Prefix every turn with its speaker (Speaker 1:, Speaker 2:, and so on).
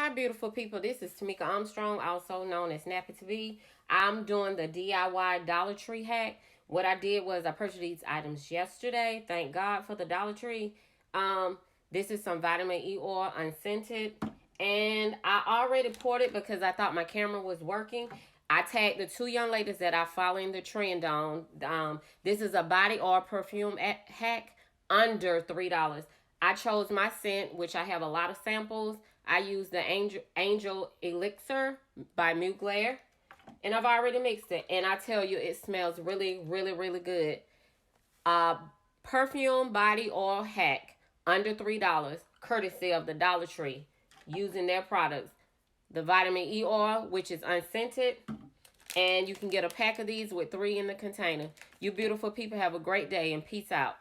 Speaker 1: Hi, beautiful people. This is Tamika Armstrong, also known as Nappy TV. I'm doing the DIY Dollar Tree hack. What I did was I purchased these items yesterday. Thank God for the Dollar Tree. This is some vitamin E oil, unscented, and I already poured it because I thought my camera was working. I tagged the two young ladies that are following the trend on. This is a body oil perfume hack under $3. I chose my scent, which I have a lot of samples. I use the Angel Elixir by Mugler, and I've already mixed it. And I tell you, it smells really, really, really good. Uh, Perfume body oil hack under $3, courtesy of the Dollar Tree, using their products. The vitamin E oil, which is unscented, and you can get a pack of these with 3 in the container. You beautiful people have a great day and peace out.